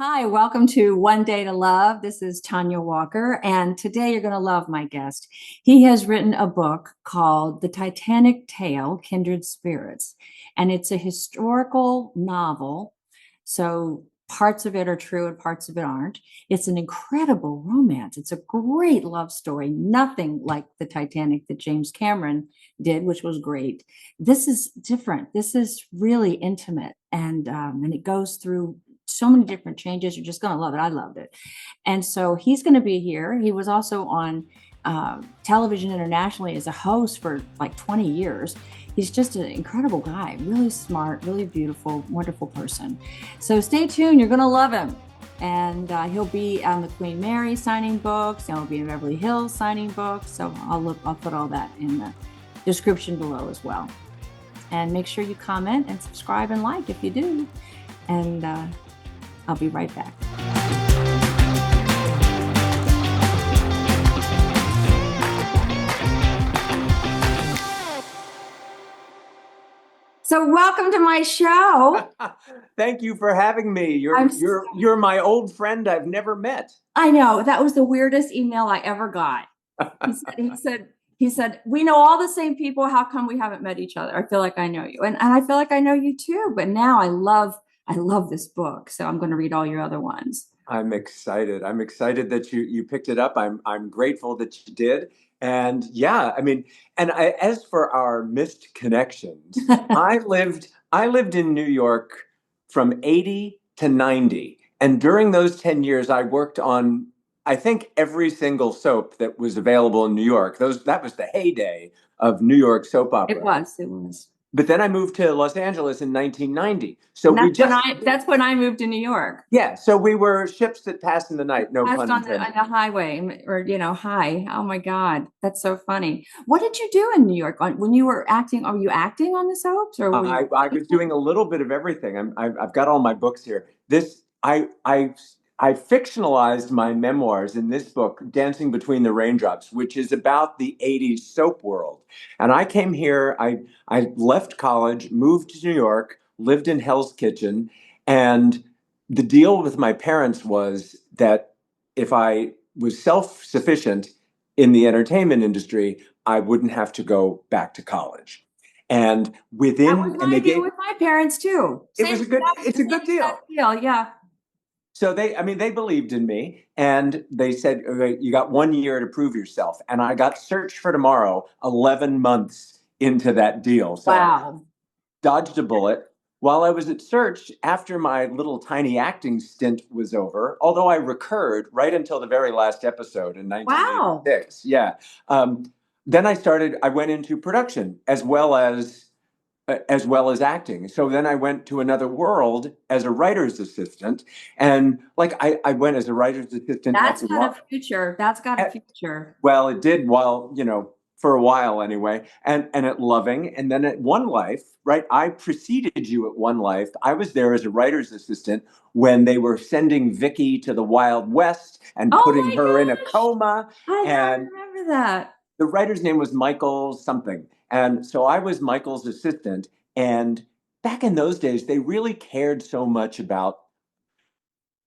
Hi, welcome to One Day to Love. This is Tanya Walker, and today you're going to love my guest. He has written a book called The Titanic Tale, Kindred Spirits, and it's a historical novel. So parts of it are true and parts of it aren't. It's an incredible romance. It's a great love story, nothing like the Titanic that James Cameron did, which was great. This is different. This is really intimate, and it goes through so many different changes. You're just going to love it. I loved it. And so he's going to be here. He was also on television internationally as a host for like 20 years. He's just an incredible guy, really smart, really beautiful, wonderful person. So stay tuned. You're going to love him. And he'll be on the Queen Mary signing books. He'll be in Beverly Hills signing books. So I'll put all that in the description below as well. And make sure you comment and subscribe and like if you do. And I'll be right back. So welcome to my show. Thank you for having me. You're my old friend I've never met. I know. That was the weirdest email I ever got. He said, we know all the same people. How come we haven't met each other? I feel like I know you. And I feel like I know you too. But now I love this book. So I'm going to read all your other ones. I'm excited. I'm excited that you picked it up. I'm grateful that you did. And yeah, I mean, as for our missed connections, I lived in New York from 80 to 90. And during those 10 years, I worked on, I think, every single soap that was available in New York. That was the heyday of New York soap opera. It was. But then I moved to Los Angeles in 1990. So that's when I moved to New York. Yeah. So we were ships that passed in the night. No pun intended. On the highway, or hi. Oh my God, that's so funny. What did you do in New York when you were acting? Are you acting on the soaps, or I was doing a little bit of everything. I've got all my books here. I fictionalized my memoirs in this book, Dancing Between the Raindrops, which is about the 80s soap world. And I came here, I left college, moved to New York, lived in Hell's Kitchen. And the deal with my parents was that if I was self-sufficient in the entertainment industry, I wouldn't have to go back to college. And with my parents too. It's a good deal. Yeah. So they believed in me, and they said, okay, you got 1 year to prove yourself. And I got Search for Tomorrow 11 months into that deal. So wow. Dodged a bullet. While I was at Search, after my little tiny acting stint was over, although I recurred right until the very last episode in 1986. Wow. Yeah. Then I went into production as well as acting. So then I went to another world as a writer's assistant. And I went as a writer's assistant. That's got a future. That's got a future. Well, it did for a while anyway. And at Loving. And then at One Life, right? I preceded you at One Life. I was there as a writer's assistant when they were sending Vicky to the Wild West and putting her in a coma. I remember that. The writer's name was Michael something. And so I was Michael's assistant. And back in those days, they really cared so much about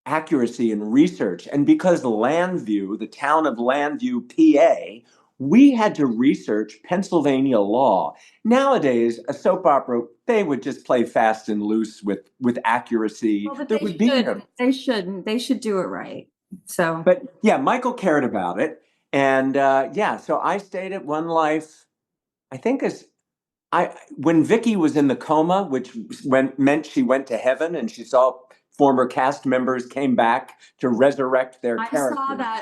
accuracy and research. And because Landview, the town of Landview, PA, we had to research Pennsylvania law. Nowadays, a soap opera, they would just play fast and loose with accuracy. Well, they shouldn't. They should do it right. So, but yeah, Michael cared about it. And so I stayed at One Life. I think when Vicky was in the coma, which meant she went to heaven, and she saw former cast members came back to resurrect their characters.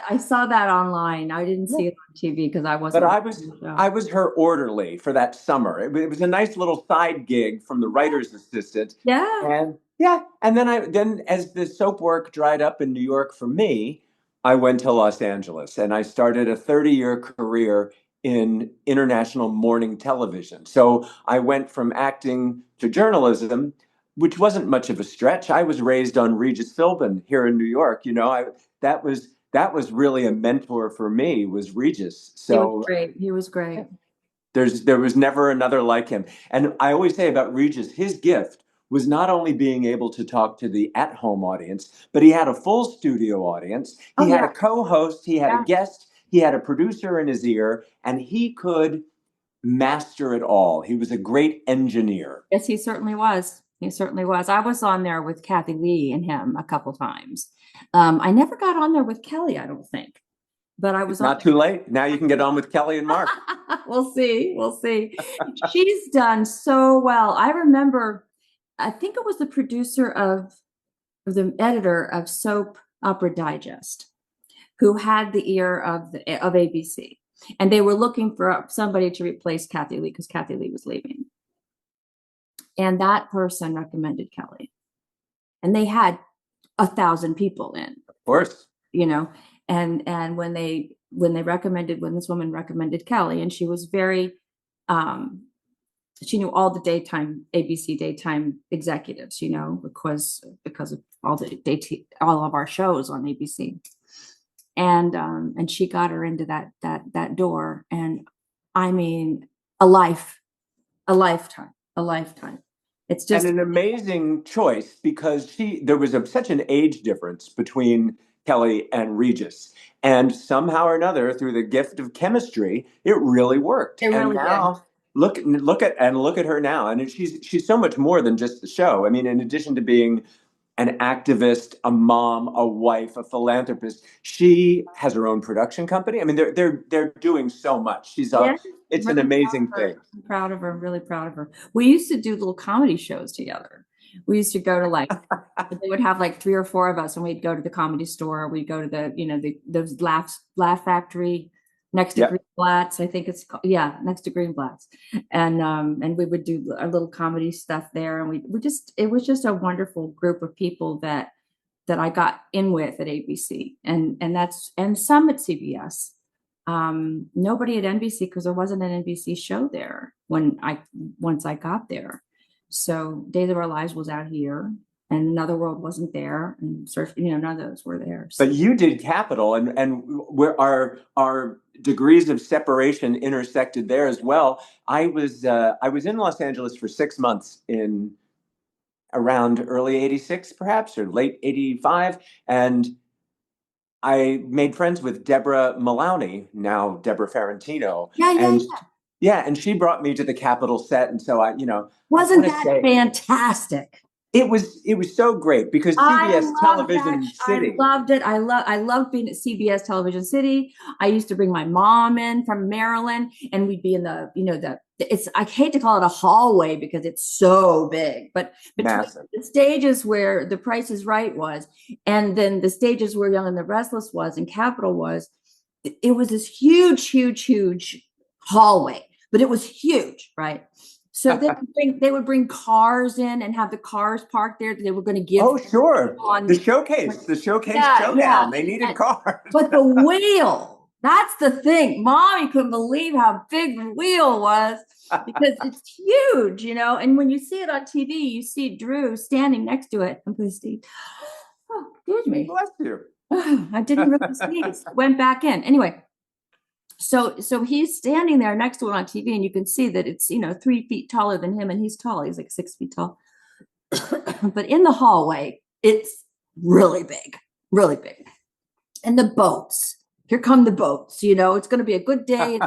I saw that online. I didn't see it on TV because I wasn't. But I was her orderly for that summer. It was a nice little side gig from the writer's assistant. Yeah. And then as the soap work dried up in New York for me, I went to Los Angeles and I started a 30-year career in international morning television. So I went from acting to journalism, which wasn't much of a stretch. I was raised on Regis Philbin here in New York. That was really a mentor for me, was Regis. So He was great. There was never another like him. And I always say about Regis, his gift was not only being able to talk to the at-home audience, but he had a full studio audience. Oh He had yeah, a co-host, he had a yeah. guest, he had a producer in his ear, and he could master it all. He was a great engineer. Yes, he certainly was. He certainly was. I was on there with Kathy Lee and him a couple times. I never got on there with Kelly, I don't think, but I was It's on not too late. Now you can get on with Kelly and Mark. We'll see. We'll see. She's done so well. I remember, I think it was the producer of, or the editor of Soap Opera Digest, who had the ear of ABC, and they were looking for somebody to replace Kathy Lee because Kathy Lee was leaving, and that person recommended Kelly, and they had 1,000 people in, Of course. you know, and when this woman recommended Kelly, and she was very she knew all the daytime ABC daytime executives, because of all of our shows on ABC, and she got her into that door, and I mean a lifetime. It's And just an amazing choice because there was such an age difference between Kelly and Regis. And somehow or another, through the gift of chemistry, it really worked. it And really did. now look at her now. And she's so much more than just the show. I mean, in addition to being an activist, a mom, a wife, a philanthropist, she has her own production company. I mean, they're doing so much. Yeah, It's an really proud amazing of her. thing. I'm proud of her. Really proud of her. We used to do little comedy shows together. We used to go to they would have like 3 or 4 of us, and we'd go to the Comedy Store. We'd go to those Laugh Factory next to Yep. Greenblatt's. I think it's called, yeah, next to Greenblatt's, and we would do a little comedy stuff there, and it was just a wonderful group of people that I got in with at ABC, and some at CBS. Nobody at NBC because there wasn't an NBC show there once I got there. So Days of Our Lives was out here, and Another World wasn't there, and none of those were there. So. But you did Capital, and where our degrees of separation intersected there as well. I was in Los Angeles for 6 months in around early '86, perhaps, or late '85, and I made friends with Deborah Maloney, now Deborah Ferrantino, Yeah, yeah, and yeah. yeah, and she brought me to the Capitol set, and so I Wasn't want to that say fantastic? it was so great because I CBS love that. Television I City. loved it. I loved being at CBS Television City. I used to bring my mom in from Maryland, and we'd be in I hate to call it a hallway because it's so big, but between Massive. the stages where The Price is Right was, and then the stages where Young and the Restless was, and Capitol was, it was this huge, huge, huge hallway, but it was huge, right? So they would bring cars in and have the cars parked there that they were going to give Oh, sure. on. The showcase Yeah, yeah. showdown. They needed cars. But the wheel, that's the thing. Mommy couldn't believe how big the wheel was because it's huge, And when you see it on TV, you see Drew standing next to it. I'm going to see. Oh, excuse me. Bless you. Oh, I didn't really sneeze. Went back in. Anyway, so he's standing there next to it on TV, and you can see that it's 3 feet taller than him, and he's tall. He's like 6 feet tall. But in the hallway, it's really big, really big. And the boats. Here come the boats. It's going to be a good day.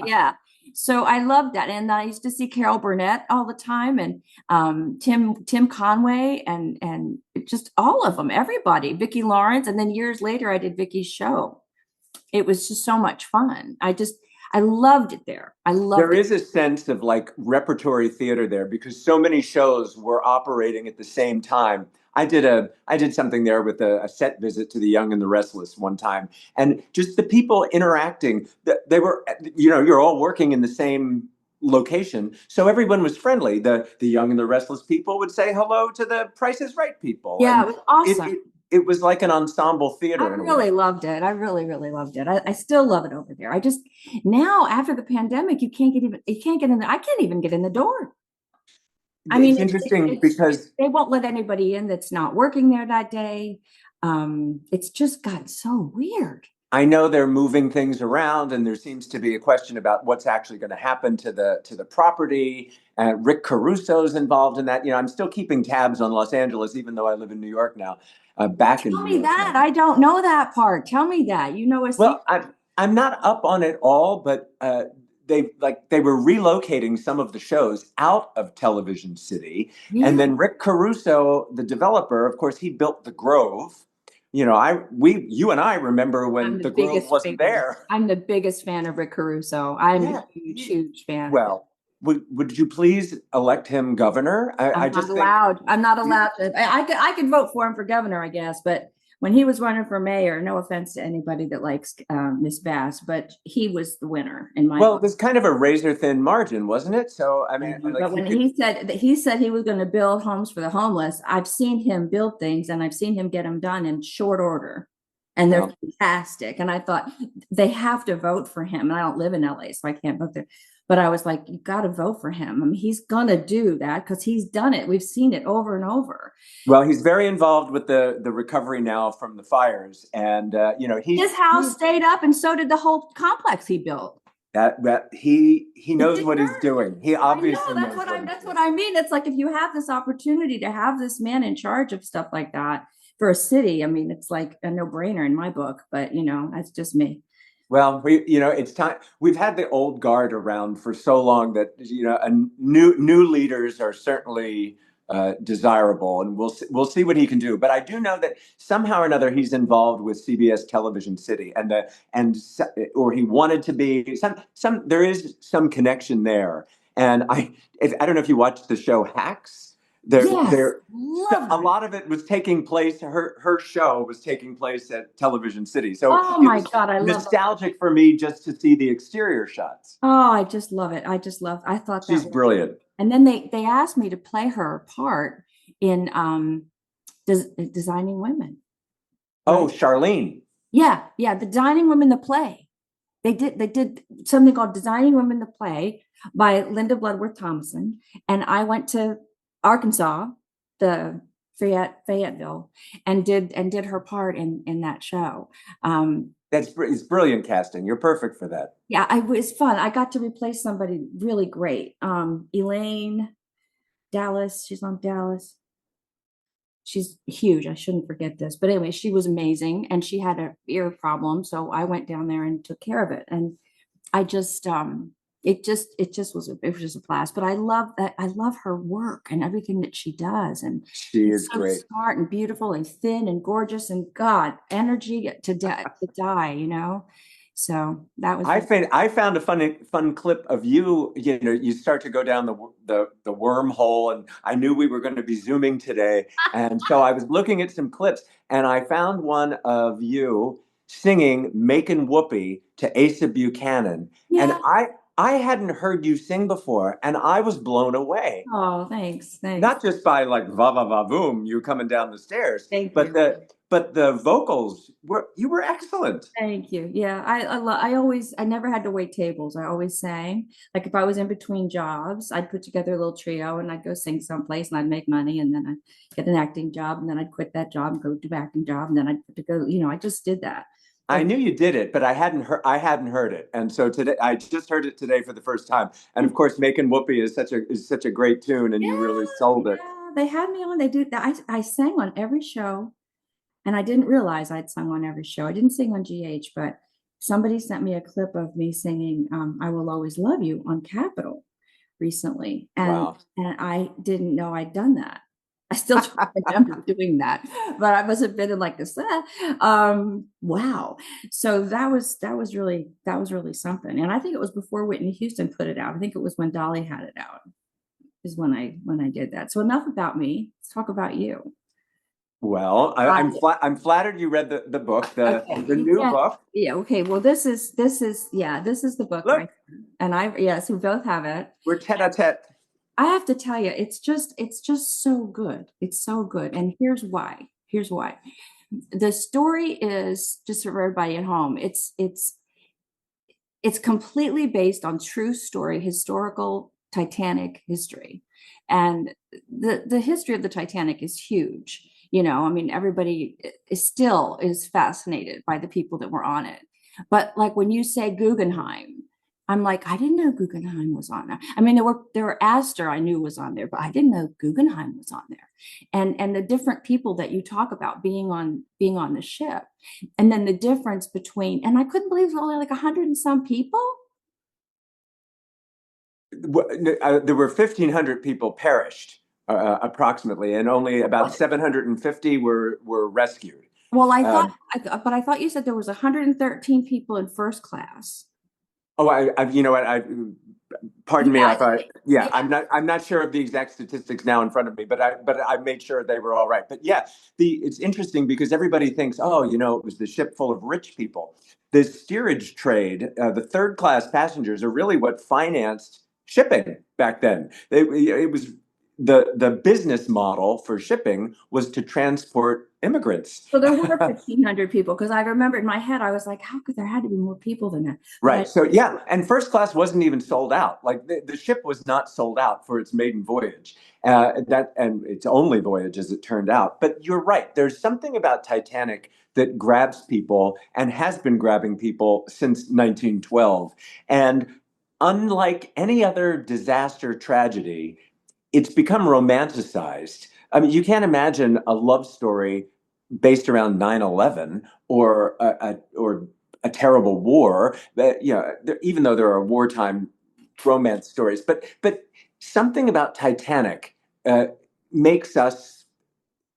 Yeah. So I love that, and I used to see Carol Burnett all the time, and Tim Conway, and just all of them, everybody, Vicki Lawrence, and then years later I did Vicki's show. It was just so much fun. I loved it there. I loved There it. is a sense of like repertory theater there because so many shows were operating at the same time. I did something there with a set visit to The Young and the Restless one time, and just the people interacting. They were, you're all working in the same location, so everyone was friendly. The Young and the Restless people would say hello to the Price is Right people, Yeah, and it was awesome. it was like an ensemble theater I in a really way. loved it. I really, really loved it. I still love it over there. Now after the pandemic, you can't get in there. I can't even get in the door. I mean, It's interesting because they won't let anybody in that's not working there that day. It's just got so weird. I know they're moving things around, and there seems to be a question about what's actually going to happen to the property. Rick Caruso's involved in that. I'm still keeping tabs on Los Angeles, even though I live in New York now. Back in Tell New me York that. now. I don't know that part. Tell me that. You know a secret? Well, I'm not up on it all, but they were relocating some of the shows out of Television City, and Yeah. then Rick Caruso, the developer, of course, he built the Grove. You and I remember I'm when the the Grove biggest wasn't fan. there. I'm the biggest fan of Rick Caruso. I'm a Yeah. huge, huge fan of his. Well, would you please elect him governor? I I'm not just think. allowed. I'm not allowed to. I could vote for him for governor, I guess. But when he was running for mayor, no offense to anybody that likes Miss Bass, but he was the winner in my Well, it book. was kind of a razor thin margin, wasn't it? So I mean, like But he when could. he said he was going to build homes for the homeless, I've seen him build things and I've seen him get them done in short order. And they're Well, fantastic. And I thought they have to vote for him. And I don't live in LA, so I can't vote there. But I was like, you got to vote for him. I mean, he's gonna do that because he's done it. We've seen it over and over. Well, he's very involved with the recovery now from the fires, and His house stayed up, and so did the whole complex he built. he It knows didn't what he's work. doing. He I know obviously that's knows what what I he's that's doing. what I mean. It's like if you have this opportunity to have this man in charge of stuff like that for a city, I mean, it's like a no-brainer in my book, but that's just me. Well, it's time. We've had the old guard around for so long that a new leaders are certainly desirable, and we'll see what he can do. But I do know that somehow or another he's involved with CBS Television City, or he wanted to be some. There is some connection there, and I don't know if you watched the show Hacks. Yes, There love a it. lot of it was taking place. Her show was taking place at Television City, so Oh it my was God, I love it. nostalgic for me just to see the exterior shots. Oh, I just love it. I thought that She's was, brilliant. and then they asked me to play her part in Designing Women, Oh, right? Charlene. Yeah, yeah, the Designing Women the play. They did something called Designing Women the play by Linda Bloodworth Thomason, and I went to Arkansas, the Fayetteville, and did her part in that show. It's brilliant casting. You're perfect for that. Yeah, it was fun. I got to replace somebody really great. Elaine Dallas, she's on Dallas. She's huge. I shouldn't forget this. But anyway, she was amazing and she had a ear problem. So I went down there and took care of it. And I just it was just a blast. But I love that. I love her work and everything that she does. And She she's is so great. smart and beautiful and thin and gorgeous and God, energy to die. So that was really I found a fun clip of you. You start to go down the wormhole, and I knew we were going to be zooming today, and so I was looking at some clips, and I found one of you singing "Making Whoopee" to Asa Buchanan, and yeah. I hadn't heard you sing before, and I was blown away. Oh, thanks. Thanks. Not just by like va va va boom, you coming down the stairs, Thank but you. the vocals were excellent. Thank you. Yeah, I never had to wait tables. I always sang. Like if I was in between jobs, I'd put together a little trio and I'd go sing someplace and I'd make money and then I'd get an acting job and then I'd quit that job and go do acting job and then I'd put to go, I just did that. I knew you did it, but I hadn't heard it, and so today I just heard it today for the first time. And of course, "Making Whoopee" is such a great tune, and you Yeah, really sold it. yeah. They had me on. They do that. I sang on every show. And I didn't realize I'd sung on every show. I didn't sing on GH, but somebody sent me a clip of me singing "I Will Always Love You" on Capitol recently, and Wow. and I didn't know I'd done that. I still don't remember doing that, but I must have been in like this. Wow! So that was really something, and I think it was before Whitney Houston put it out. I think it was when Dolly had it out is when I did that. So enough about me. Let's talk about you. Well, I'm flattered you read the book, Okay. the new Yeah. book. Yeah. Okay. Well, this is the book, Look, right? And yes, we both have it. we're tete-a-tete. I have to tell you, it's just so good. It's so good. And here's why. Here's why. The story is just for everybody at home. It's completely based on true story, historical Titanic history. And the history of the Titanic is huge. I mean, everybody is fascinated by the people that were on it. But like when you say Guggenheim, I'm like, I didn't know Guggenheim was on there. I mean, there were Astor I knew was on there, but I didn't know Guggenheim was on there. And the different people that you talk about being on the ship, and then the difference between, and I couldn't believe it was only like 100 and some people. There were 1,500 people perished, approximately, and only about 750 were rescued. Well, Um, but I thought you said there was 113 people in first class. oh, you know what? Pardon me. Yeah, Yeah, yeah. I'm not sure of the exact statistics now in front of me, but I made sure they were all right. But yeah, it's interesting because everybody thinks, oh, it was the ship full of rich people. The steerage trade, the third class passengers are really what financed shipping back then. It was the business model for shipping was to transport immigrants. So there were 1,500 people because I remember in my head, I was like, how could there had to be more people than that? Right. So yeah, and first class wasn't even sold out. Like the ship was not sold out for its maiden voyage, and its only voyage, as it turned out. But you're right. There's something about Titanic that grabs people and has been grabbing people since 1912. And unlike any other disaster tragedy, it's become romanticized. I mean, you can't imagine a love story based around 9/11 or a terrible war. That even though there are wartime romance stories, but something about Titanic makes us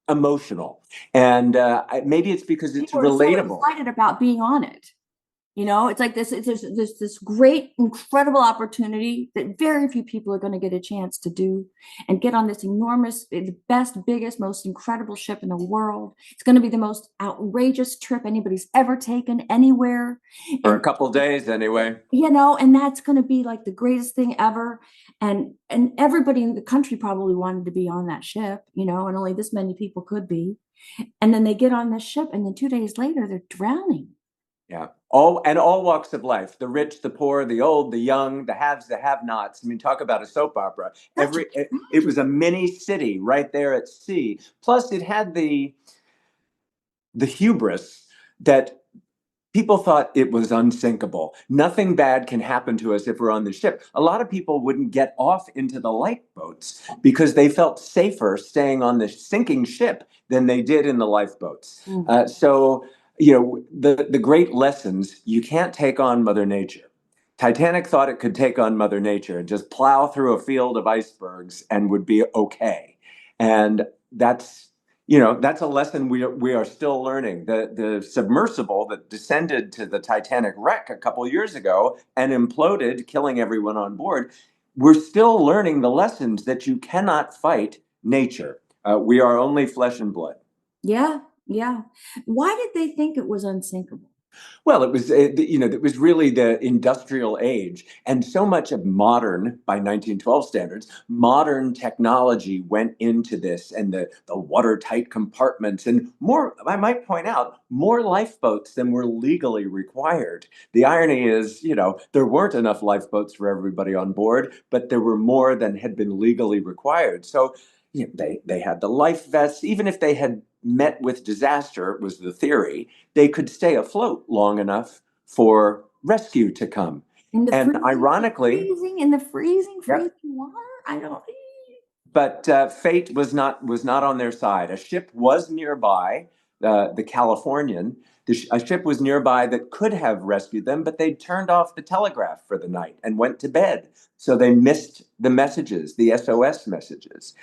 emotional, and maybe it's because it's People are so relatable. excited about being on it. It's like this great, incredible opportunity that very few people are going to get a chance to do and get on this enormous, the best, biggest, most incredible ship in the world. It's going to be the most outrageous trip anybody's ever taken anywhere. For a And, couple days anyway. and that's going to be like the greatest thing ever. And everybody in the country probably wanted to be on that ship, and only this many people could be. And then they get on this ship, and then 2 days later, they're drowning. Yeah. All walks of life, the rich, the poor, the old, the young, the haves, the have-nots. I mean, talk about a soap opera. Such a It was a mini city right there at sea. Plus, it had the hubris that people thought it was unsinkable. Nothing bad can happen to us if we're on the ship. A lot of people wouldn't get off into the lifeboats because they felt safer staying on the sinking ship than they did in the lifeboats. So, the great lessons, you can't take on Mother Nature. Titanic thought it could take on Mother Nature and just plow through a field of icebergs and would be okay. And that's a lesson we are still learning. The submersible that descended to the Titanic wreck a couple years ago and imploded, killing everyone on board. We're still learning the lessons that you cannot fight nature. We are only flesh and blood. Yeah, yeah. Why did they think it was unsinkable? Well, it was really the industrial age, and so much of modern, by 1912 standards, modern technology went into this, and the watertight compartments, and more. I might point out more lifeboats than were legally required. The irony is, there weren't enough lifeboats for everybody on board, but there were more than had been legally required. So they had the life vests, even if they had met with disaster, was the theory, they could stay afloat long enough for rescue to come. In the And freezing, ironically, freezing yep, water? I don't. but fate was not on their side. A ship was nearby, the Californian. A ship was nearby that could have rescued them, but they turned off the telegraph for the night and went to bed. So they missed the messages, the SOS messages.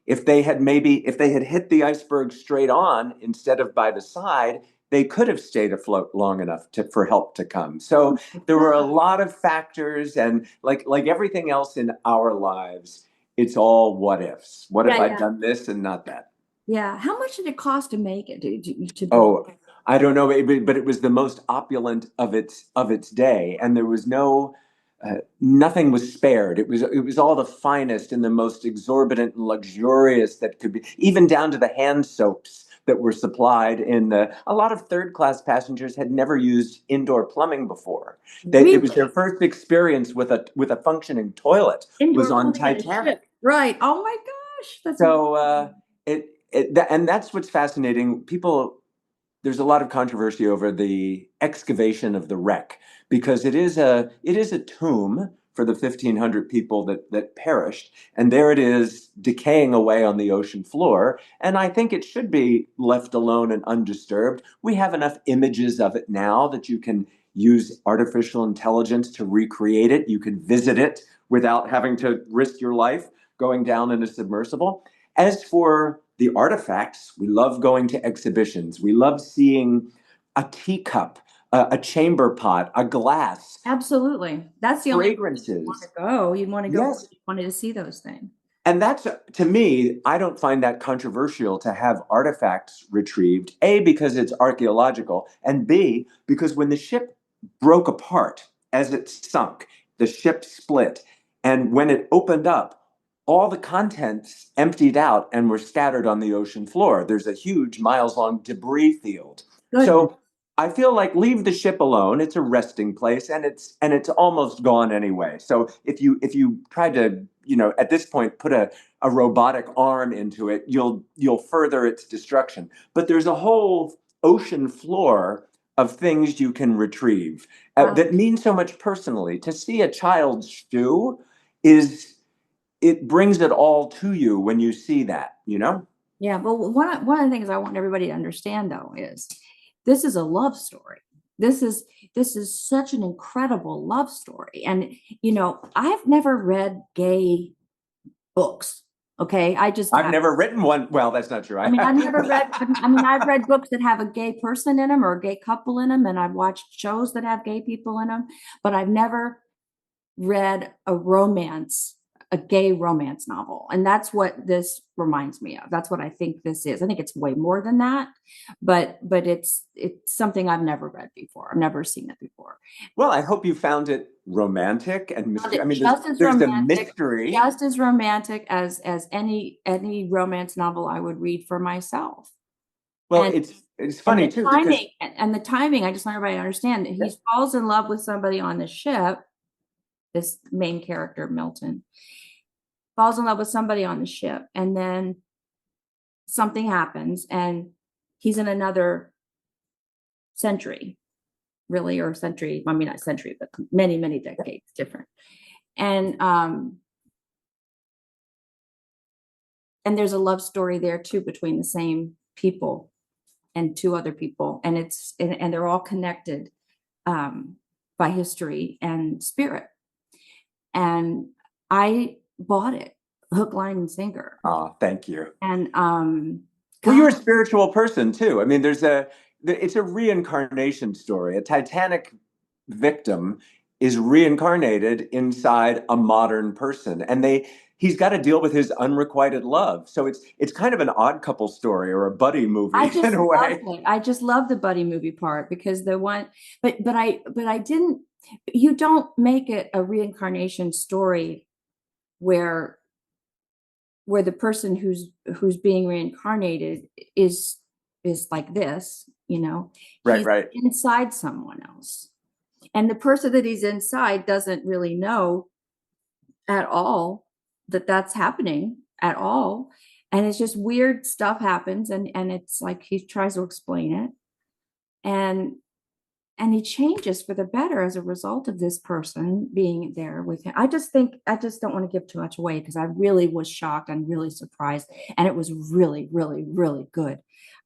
If they had hit the iceberg straight on instead of by the side, they could have stayed afloat long enough for help to come. So there were a lot of factors, and like everything else in our lives, it's all what ifs. What if Yeah, I'd yeah, done this and not that? yeah. How much did it cost to make it to build? Oh, I don't know, but it was the most opulent of its day, and there was nothing was spared. It was all the finest and the most exorbitant and luxurious that could be, even down to the hand soaps that were supplied in the. A lot of third class passengers had never used indoor plumbing before. It was their Really? first experience with a functioning toilet was Indoor on plumbing in a ship. Titanic. Right. Oh my gosh. That's So incredible. it And that's what's fascinating. There's a lot of controversy over the excavation of the wreck because it is a tomb for the 1,500 people that perished, and there it is decaying away on the ocean floor. And I think it should be left alone and undisturbed. We have enough images of it now that you can use artificial intelligence to recreate it. You can visit it without having to risk your life going down in a submersible. As for the artifacts, we love going to exhibitions. We love seeing a teacup, a chamber pot, a glass, Absolutely. That's the only place you want to fragrances. go. You want to go, Yes. you wanted to see those things. And that's, to me, I don't find that controversial to have artifacts retrieved, A, because it's archaeological, and B, because when the ship broke apart as it sunk, the ship split. And when it opened up, all the contents emptied out and were scattered on the ocean floor. There's a huge miles long debris field. Goodness. So I feel like leave the ship alone. It's a resting place and it's almost gone anyway. So if you try to, at this point put a robotic arm into it, you'll further its destruction. But there's a whole ocean floor of things you can retrieve Wow. that mean so much personally. To see a child's shoe is it brings it all to you when you see that, Yeah. Well, one of the things I want everybody to understand though is this is a love story. This is such an incredible love story. And I've never read gay books. Okay. I've never written one. Well, that's not true. I mean, I've read books that have a gay person in them or a gay couple in them, and I've watched shows that have gay people in them, but I've never read a gay romance novel. And that's what this reminds me of. That's what I think this is. I think it's way more than that, but it's something I've never read before. I've never seen it before. Well, I hope you found it romantic and mystery. I mean, there's a mystery. Just as romantic as any romance novel I would read for myself. Well, And it's funny too because the timing, I just want everybody to understand that he falls in love with somebody on the ship. This main character, Milton, falls in love with somebody on the ship, and then something happens, and he's in another century, really, or century. I mean, not century, but many, many decades different. And there's a love story there too between the same people and two other people, and they're all connected by history and spirit. And I bought it, hook, line, and sinker. Oh, thank you. And well, you're a spiritual person too. I mean, it's a reincarnation story. A Titanic victim is reincarnated inside a modern person, and he's got to deal with his unrequited love. So it's kind of an odd couple story or a buddy movie in a way. I just love the buddy movie part because but I didn't. You don't make it a reincarnation story where the person who's being reincarnated is like this, Right, he's right. inside someone else, and the person that he's inside doesn't really know at all that that's happening at all, and it's just weird stuff happens, and it's like he tries to explain it, and he changes for the better as a result of this person being there with him. I just don't want to give too much away because I really was shocked and really surprised. And it was really, really, really good.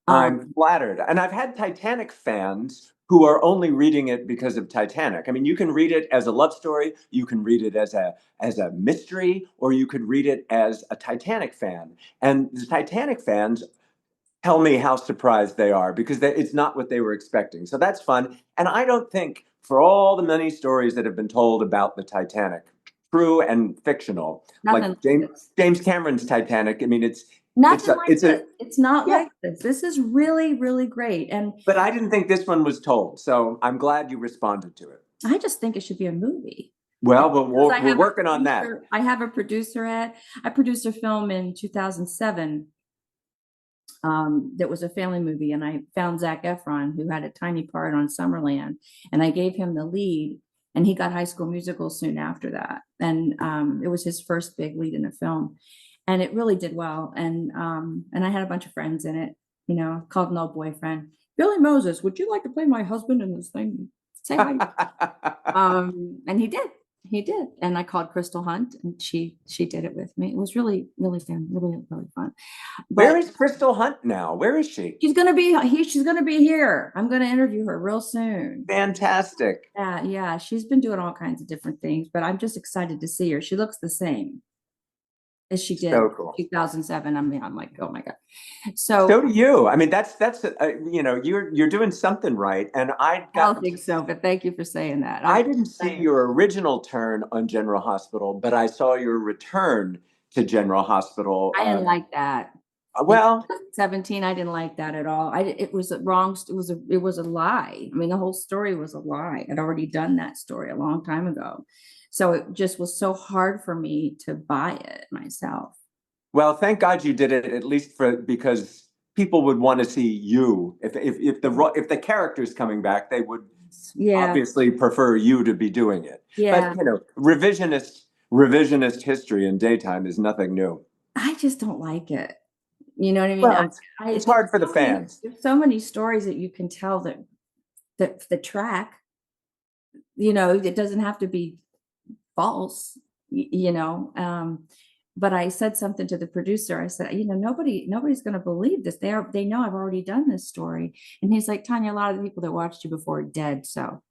I'm flattered. And I've had Titanic fans who are only reading it because of Titanic. I mean, you can read it as a love story, you can read it as a mystery, or you could read it as a Titanic fan. And the Titanic fans tell me how surprised they are because it's not what they were expecting. So that's fun. And I don't think, for all the many stories that have been told about the Titanic, true and fictional, like James Cameron's Titanic, I mean, it's not like this. This is really, really great. But I didn't think this one was told. So I'm glad you responded to it. I just think it should be a movie. Well, we're working on that. I have a producer I produced a film in 2007. That was a family movie, and I found Zac Efron, who had a tiny part on Summerland, and I gave him the lead, and he got High School Musical soon after that, and it was his first big lead in a film. and it really did well. And I had a bunch of friends in it, called an old boyfriend. Billy Moses, would you like to play my husband in this thing? Say hi. And he did. He did. And I called Crystal Hunt and she did it with me. It was really, really fun, really, really fun. Where But is Crystal Hunt now? Where is she? she's gonna be here. I'm gonna interview her real soon. Fantastic. Yeah, she's been doing all kinds of different things, but I'm just excited to see her. She looks the same as she did So in cool. 2007. I mean, I'm like, oh my God. So So do you. I mean, that's you're doing something right. And I don't think so, but thank you for saying that. I I'm didn't see excited. your original turn on General Hospital, but I saw your return to General Hospital. I didn't like that. In Well, 2017, I didn't like that at all. It was a wrong, it was a lie. I mean, the whole story was a lie. I'd already done that story a long time ago. So it just was so hard for me to buy it myself. well, thank God you did it at least because people would want to see you. If the character's coming back, they would Yeah, obviously prefer you to be doing it. But yeah. revisionist history in daytime is nothing new. I just don't like it. You know what I mean? Well, it's hard for the fans. There's so many stories that you can tell that the track, it doesn't have to be false, but I said something to the producer. I said, nobody's going to believe this. They know I've already done this story. And he's like, Tonja, a lot of the people that watched you before are dead. So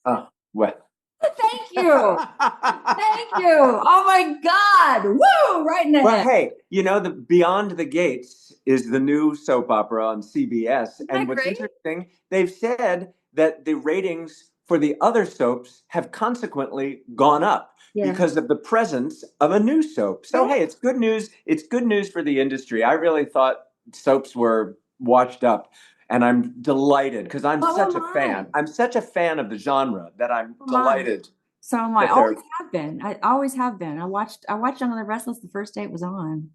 Oh, well. thank you. Thank you. Oh my God. Woo! Right in the Well, head. hey, the Beyond the Gates is the new soap opera on CBS. Isn't And that what's great? interesting, they've said that the ratings for the other soaps have consequently gone up Yeah. because of the presence of a new soap. So, Yeah. hey, it's good news. It's good news for the industry. I really thought soaps were washed up. And I'm delighted because I'm Oh, such am a fan. I? I'm such a fan of the genre that I'm Oh my. delighted So am I. that they're Always have been. I always have been. I watched Young and the Restless the first day it was on.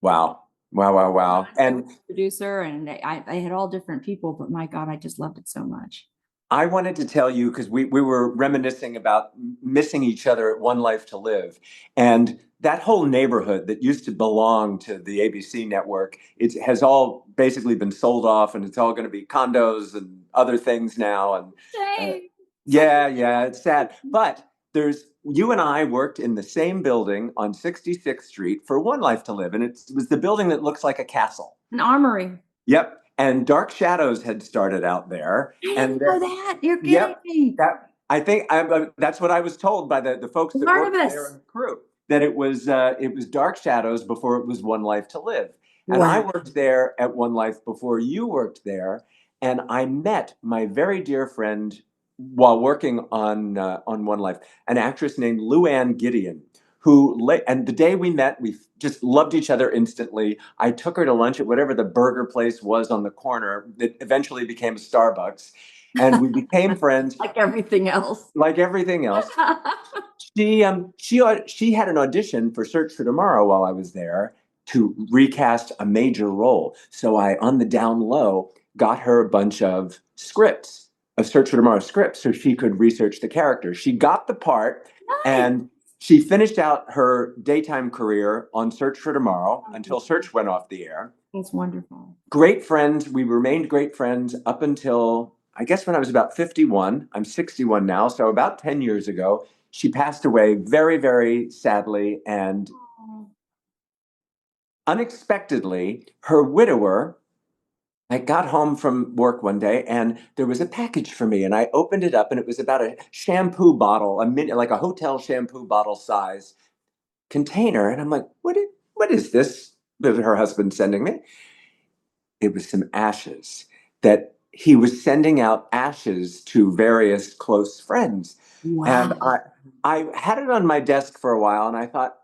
wow. Wow, wow, wow. I was And a producer and I had all different people, but my God, I just loved it so much. I wanted to tell you because we were reminiscing about missing each other at One Life to Live. And that whole neighborhood that used to belong to the ABC network, it has all basically been sold off and it's all going to be condos and other things now. And uh, Shame. yeah, it's sad. But you and I worked in the same building on 66th Street for One Life to Live. And it was the building that looks like a castle. An armory. Yep. And Dark Shadows had started out there. I And didn't know that. You're kidding yep, me. that's what I was told by the folks that worked there in Barnabas. the crew, that it was Dark Shadows before it was One Life to Live. And I Wow. worked there at One Life before you worked there. And I met my very dear friend while working on One Life, an actress named Luann Gideon, and the day we met, we just loved each other instantly. I took her to lunch at whatever the burger place was on the corner that eventually became a Starbucks, and we became friends. Like everything else. Like everything else, she had an audition for Search for Tomorrow while I was there to recast a major role. So I, on the down low, got her a bunch of scripts, of Search for Tomorrow scripts, so she could research the character. She got the part, Nice. and she finished out her daytime career on Search for Tomorrow until Search went off the air. That's wonderful. Great friends. We remained great friends up until, I guess, when I was about 51. I'm 61 now, so about 10 years ago, she passed away very, very sadly. And unexpectedly, her widower, I got home from work one day and there was a package for me. And I opened it up and it was about a shampoo bottle, like a hotel shampoo bottle size container. And I'm like, what is this that her husband's sending me? It was some ashes that he was sending out ashes to various close friends. And Wow. I had it on my desk for a while and I thought,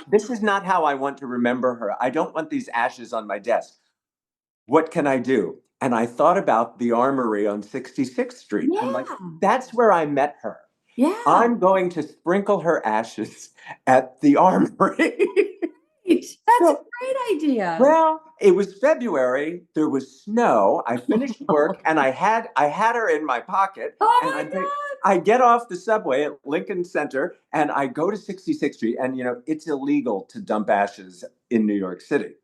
this is not how I want to remember her. I don't want these ashes on my desk. What can I do? And I thought about the armory on 66th Street. I'm like, Yeah. that's where I met her. Yeah. I'm going to sprinkle her ashes at the armory. That's a So, great idea. well, it was February. There was snow. I finished work, and I had her in my pocket, Oh and my God. I get off the subway at Lincoln Center, and I go to 66th Street, and it's illegal to dump ashes in New York City,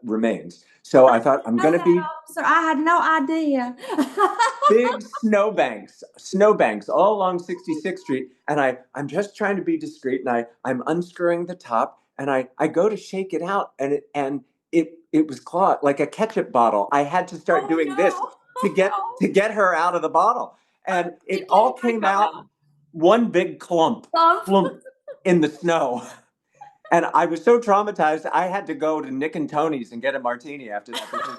remains. So I thought I'm Know gonna that, be officer. I had no idea. big snowbanks all along 66th Street. And I'm just trying to be discreet, and I'm unscrewing the top, and I go to shake it out, and it was clogged like a ketchup bottle. I had to start Oh doing this no. to get Oh to get her out of the bottle. no. And it It all didn't came come out out. one big clump, Love. flump in the snow. And I was so traumatized, I had to go to Nick and Tony's and get a martini after that because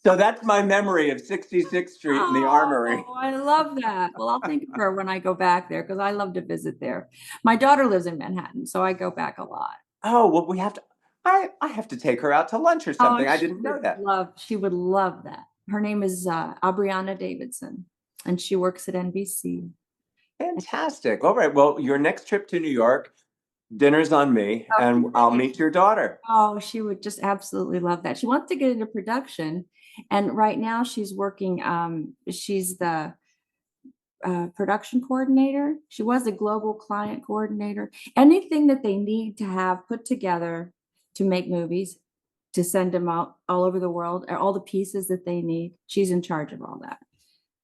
so that's my memory of 66th Street and the Armory. Oh, I love that. Well, I'll think of her when I go back there because I love to visit there. My daughter lives in Manhattan, so I go back a lot. Oh, well, we have to. I have to take her out to lunch or Oh, something. I didn't know that. she would love that. Her name is Aubriana Davidson, and she works at NBC. Fantastic. All right. Well, your next trip to New York, dinner's on me, and I'll Okay. meet your daughter. Oh, she would just absolutely love that. She wants to get into production, and right now she's working. She's the production coordinator. She was a global client coordinator. Anything that they need to have put together to make movies, to send them out all over the world, or all the pieces that they need, she's in charge of all that.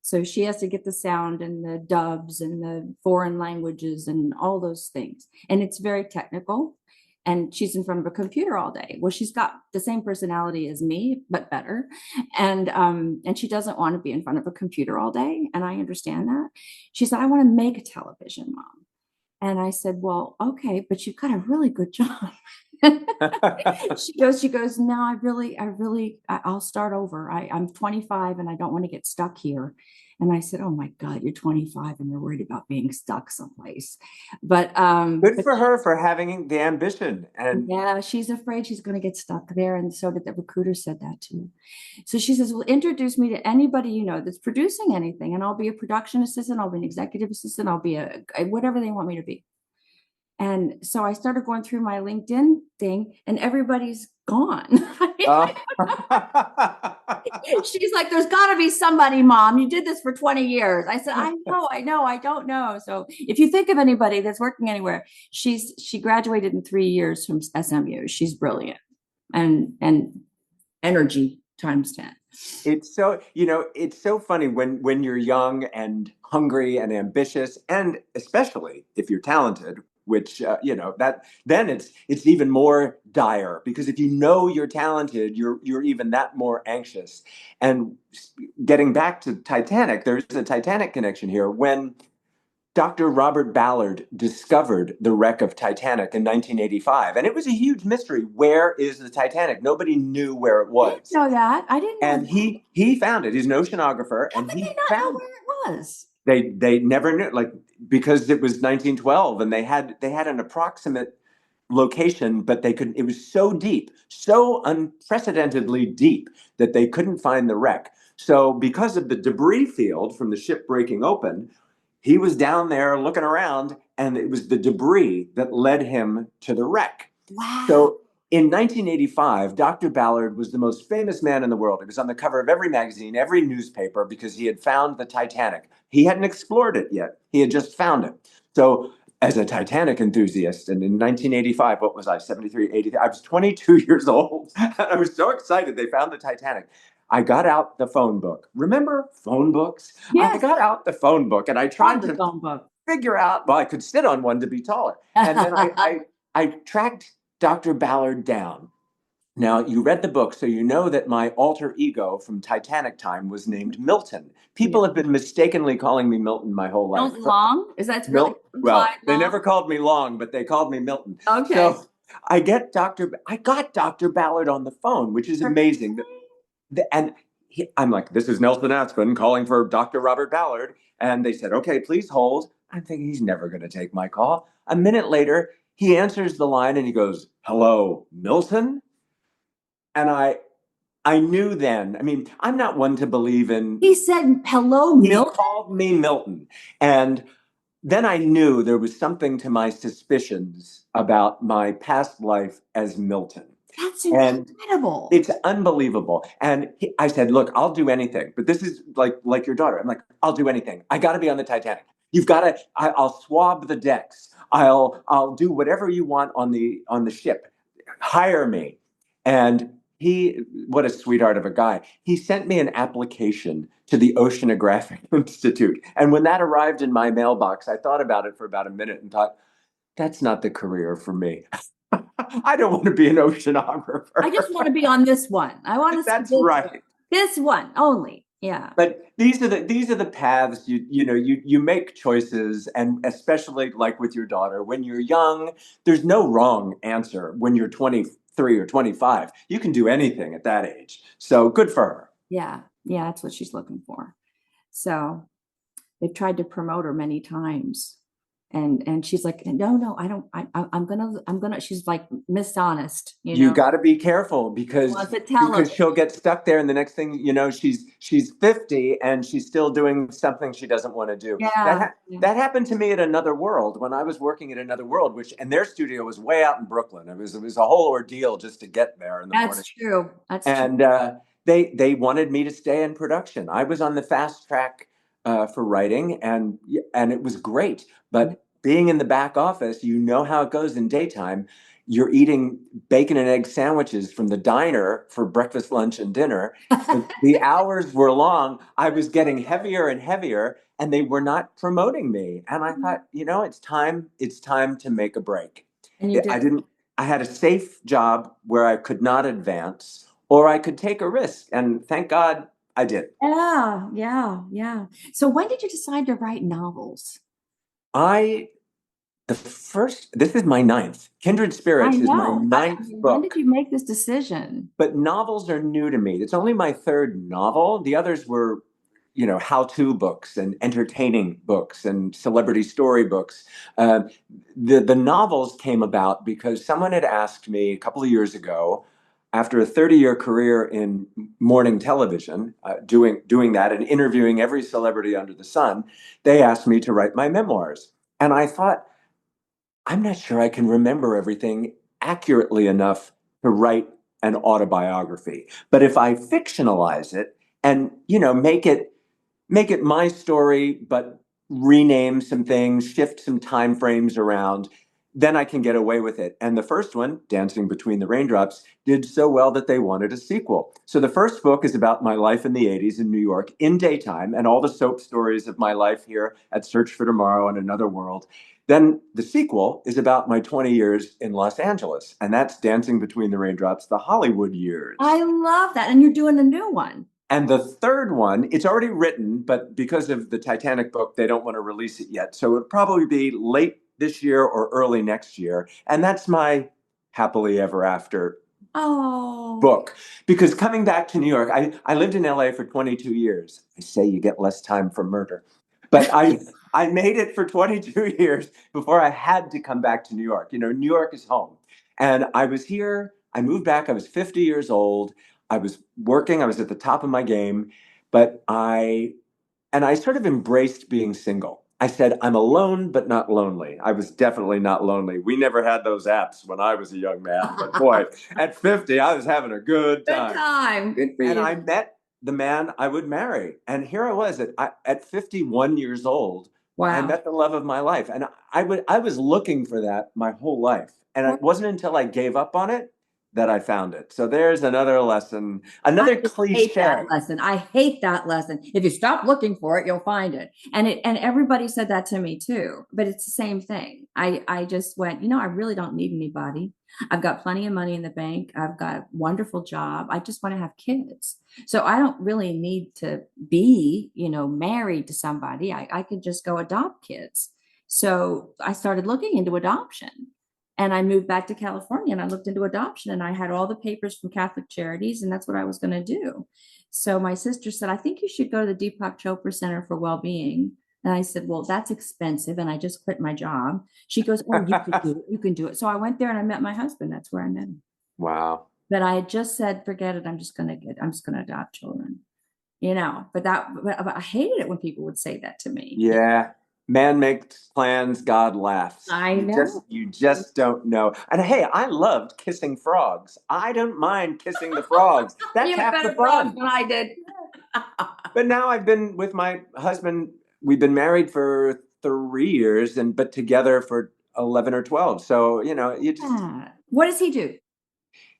So she has to get the sound and the dubs and the foreign languages and all those things. And it's very technical. And she's in front of a computer all day. Well, she's got the same personality as me, but better. And she doesn't want to be in front of a computer all day. And I understand that. She said, I want to make a television, mom. And I said, well, okay, but you've got a really good job. She goes, no, I'll start over. I'm 25 and I don't want to get stuck here. And I said, oh my God, you're 25 and you're worried about being stuck someplace. Good But for her for having the ambition. And yeah, she's afraid she's going to get stuck there. And so did the recruiter said that too. So she says, well, introduce me to anybody you know that's producing anything. And I'll be a production assistant. I'll be an executive assistant. I'll be a whatever they want me to be. And so I started going through my LinkedIn thing and everybody's gone. uh, She's like, there's got to be somebody, mom. You did this for 20 years. I said, I know, I don't know. So if you think of anybody that's working anywhere, she graduated in 3 years from SMU. She's brilliant and energy times 10. it's so funny when you're young and hungry and ambitious, and especially if you're talented, which that then it's even more dire because if you know you're talented, you're even that more anxious. And getting back to Titanic, there's a Titanic connection here. When Dr. Robert Ballard discovered the wreck of Titanic in 1985, and it was a huge mystery. Where is the Titanic? Nobody knew where it I didn't was. know that. I didn't know And that. he found it. He's an oceanographer, How and could they he not know found where it was? they never knew, like, because it was 1912 and they had an approximate location, but they could it was so deep, so unprecedentedly deep that they couldn't find the wreck. So because of the debris field from the ship breaking open, he was down there looking around, and it was the debris that led him to the wreck. Wow. So in 1985, Dr. Ballard was the most famous man in the world. He was on the cover of every magazine, every newspaper, because he had found the Titanic. He hadn't explored it yet. He had just found it. So as a Titanic enthusiast, and in 1985, what was I, 73, 80, I was 22 years old. And I was so excited they found the Titanic. I got out the phone book. Remember phone books? I Yes. got out the phone book and I tried Love the to phone book. figure out, well, I could sit on one to be taller. And then I tracked Dr. Ballard down. Now, you read the book, so you know that my alter ego from Titanic time was named Milton. Yeah. People have been mistakenly calling me Milton my whole life. Milton Long? Is that really Well, implied they long? never called me Long, but they called me Milton. Okay. So I got Dr. Ballard on the phone, which is amazing. And I'm like, this is Nelson Aspen calling for Dr. Robert Ballard. And they said, okay, please hold. I'm thinking he's never going to take my call. A minute later, he answers the line and he goes, hello, Milton? And I knew then, I mean, I'm not one to believe in, He said, hello, he Milton. called me Milton. And then I knew there was something to my suspicions about my past life as Milton. That's And incredible. it's unbelievable. And I said, look, I'll do anything. But this is like your daughter. I'm like, I'll do anything. I got to be on the Titanic. You've got to. I'll swab the decks. I'll do whatever you want on the ship. Hire me. And what a sweetheart of a guy. He sent me an application to the Oceanographic Institute. And when that arrived in my mailbox, I thought about it for about a minute and thought, that's not the career for me. I don't want to be an oceanographer. I just want to be on this one. I want to see That's right. This one only. Yeah. But these are the paths you make choices, and especially like with your daughter, when you're young, there's no wrong answer. When you're 23 or 25, you can do anything at that age. So good for her. Yeah. Yeah, that's what she's looking for. So they've tried to promote her many times. And she's like, no, I don't. I'm gonna. She's like Miss Honest, You got to be careful because she'll get stuck there, and the next thing you know, she's 50 and she's still doing something she doesn't want to do. Yeah, that happened to me at Another World when I was working at Another World, and their studio was way out in Brooklyn. It was a whole ordeal just to get there in the morning. That's true. And they wanted me to stay in production. I was on the fast track for writing, and it was great, but being in the back office, you know how it goes in daytime. You're eating bacon and egg sandwiches from the diner for breakfast, lunch, and dinner. The hours were long. I was getting heavier and heavier, and they were not promoting me. And I thought, it's time to make a break. And you did. I had a safe job where I could not advance, or I could take a risk. And thank God I did. Yeah. So when did you decide to write novels? This is my ninth. Kindred Spirits is my ninth book. When did you make this decision? But novels are new to me. It's only my third novel. The others were, how-to books and entertaining books and celebrity story books. The novels came about because someone had asked me a couple of years ago, after a 30-year career in morning television, doing that and interviewing every celebrity under the sun, they asked me to write my memoirs. And I thought, I'm not sure I can remember everything accurately enough to write an autobiography. But if I fictionalize it and, make it my story, but rename some things, shift some time frames around, then I can get away with it. And the first one, Dancing Between the Raindrops, did so well that they wanted a sequel. So the first book is about my life in the 80s in New York in daytime and all the soap stories of my life here at Search for Tomorrow and Another World. Then the sequel is about my 20 years in Los Angeles, and that's Dancing Between the Raindrops, the Hollywood years. I love that. And you're doing a new one. And the third one, it's already written, but because of the Titanic book, they don't want to release it yet. So it'll probably be late this year or early next year. And that's my happily ever after book. Because coming back to New York, I lived in LA for 22 years. I say you get less time for murder. But I made it for 22 years before I had to come back to New York. New York is home. And I was here. I moved back. I was 50 years old. I was working. I was at the top of my game. But I sort of embraced being single. I said, I'm alone, but not lonely. I was definitely not lonely. We never had those apps when I was a young man. But boy, at 50, I was having a good time. Good time. Good for you. And I met the man I would marry. And here I was at 51 years old. Wow. I met the love of my life. And I was looking for that my whole life. And it wasn't until I gave up on it that I found it. So there's another lesson, another cliche. I hate that lesson. If you stop looking for it, you'll find it. And everybody said that to me too, but it's the same thing. I just went, I really don't need anybody. I've got plenty of money in the bank. I've got a wonderful job. I just want to have kids. So I don't really need to be, married to somebody. I could just go adopt kids. So I started looking into adoption. And I moved back to California and I looked into adoption and I had all the papers from Catholic Charities and that's what I was going to do. So my sister said, I think you should go to the Deepak Chopra Center for Wellbeing. And I said, well, that's expensive. And I just quit my job. She goes, oh, you can do it. You can do it. So I went there and I met my husband. That's where I met him. Wow. But I had just said, forget it. I'm just going to adopt children, but I hated it when people would say that to me. Yeah. Man makes plans, God laughs. I know. You just don't know. And hey, I loved kissing frogs. I don't mind kissing the frogs. That's You had half the better frogs fun. than I did. But now I've been with my husband. We've been married for 3 years, and but together for 11 or 12. So you just Yeah. What does he do?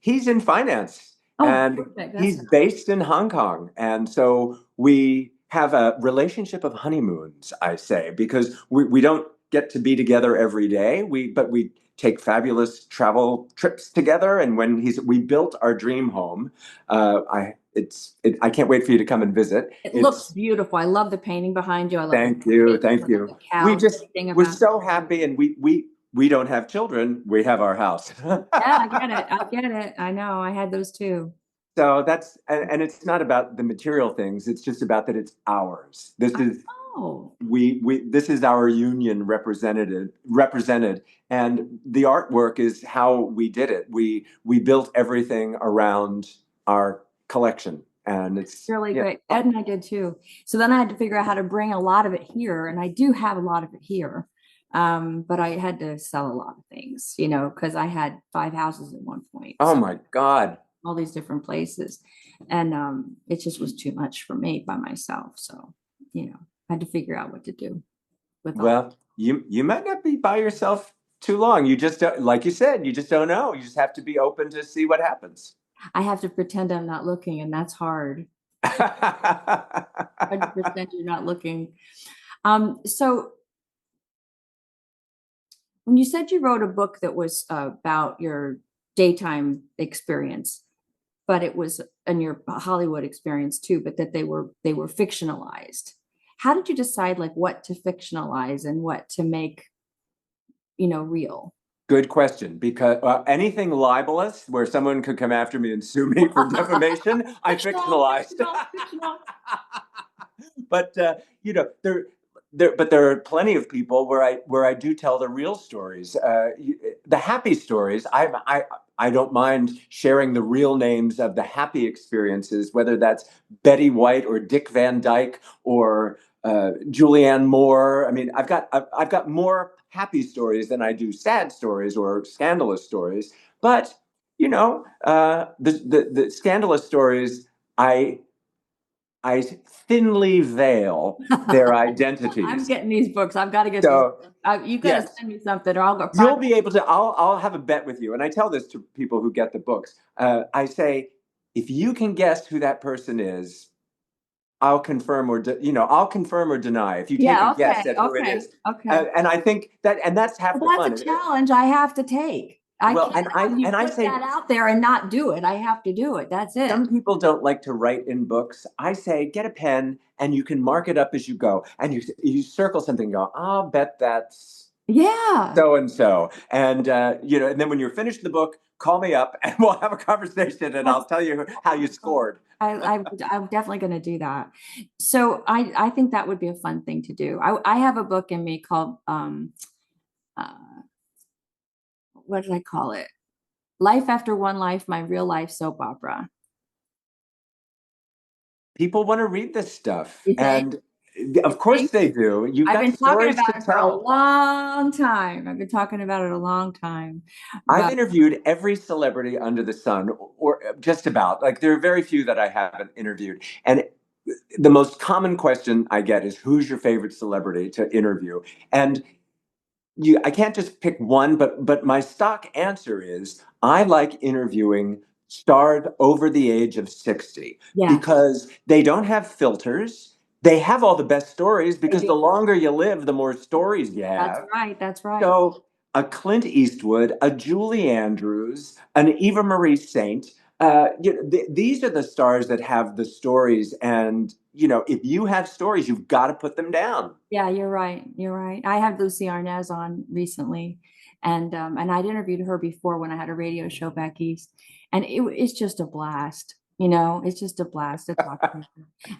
he's in finance Oh, and perfect. That's he's based in Hong Kong. And so we have a relationship of honeymoons, I say, because we don't get to be together every day. But we take fabulous travel trips together. And when we built our dream home, I can't wait for you to come and visit. it looks It's beautiful. I love the painting behind you. I love the Thank you, pictures. thank I love you. the couch. Everything We're about so it. happy, and we don't have children. We have our house. Yeah, I get it. I get it. I know. I had those too. So and it's not about the material things. It's just about that it's ours. This I is know. we this is our union represented, and the artwork is how we did it. We built everything around our collection, and it's Really yeah. great. Ed and I did too. So then I had to figure out how to bring a lot of it here, and I do have a lot of it here. But I had to sell a lot of things, because I had 5 houses at one point. Oh So my God. all these different places. And it just was too much for me by myself. So, I had to figure out what to do with all. Well, you might not be by yourself too long. You just don't, like you said, you just don't know. You just have to be open to see what happens. I have to pretend I'm not looking, and that's hard. 100% you're not looking. So when you said you wrote a book that was about your daytime experience, but it was in your Hollywood experience too, but that they were fictionalized. How did you decide like what to fictionalize and what to make, real? Good question, because anything libelous where someone could come after me and sue me for defamation, I Fictional, fictionalized. fictional, fictional. But there are plenty of people where I do tell the real stories, the happy stories. I don't mind sharing the real names of the happy experiences, whether that's Betty White or Dick Van Dyke or Julianne Moore. I mean, I've got more happy stories than I do sad stories or scandalous stories. But the scandalous stories, I I thinly veil their I'm identities. getting these books. I've got to get these. So You got to yes, send me something, or I'll go you'll find. be able to. I'll have a bet with you, and I tell this to people who get the books. I say, if you can guess who that person is, I'll confirm I'll confirm or deny if you take a Yeah. guess Okay. at who it Okay. is. Okay. And I think and that's half the Well, fun. that's a challenge I have to take. I Well, can't have you and I put say that out there and not do it. I have to do it. That's it. some people don't like to write in books. I say get a pen and you can mark it up as you go, and you circle something. And go, I'll bet that's Yeah. so and so, and and then when you're finished the book, call me up and we'll have a conversation, and I'll That's tell you how you scored. I'm definitely going to do that. So I think that would be a fun thing to do. I have a book in me called uh, what did I call it? Life After One Life, my real life soap opera. People want to read this stuff, You think? and You of course think? they do. You've I've got been talking stories to about it for a tell. long time. I've been talking about it a long time. I've But interviewed every celebrity under the sun, or just about. Like there are very few that I haven't interviewed, and the most common question I get is, "Who's your favorite celebrity to interview?" And I can't just pick one, but my stock answer is I like interviewing stars over the age of 60 yes, because they don't have filters. They have all the best stories they because do. the longer you live, the more stories you That's have. right. That's right. So a Clint Eastwood, a Julie Andrews, an Eva Marie Saint. These are the stars that have the stories, and if you have stories, you've got to put them down. Yeah, you're right. You're right. I had Lucy Arnaz on recently, and I'd interviewed her before when I had a radio show back east, and it's just a blast. It's just a blast to talk to her.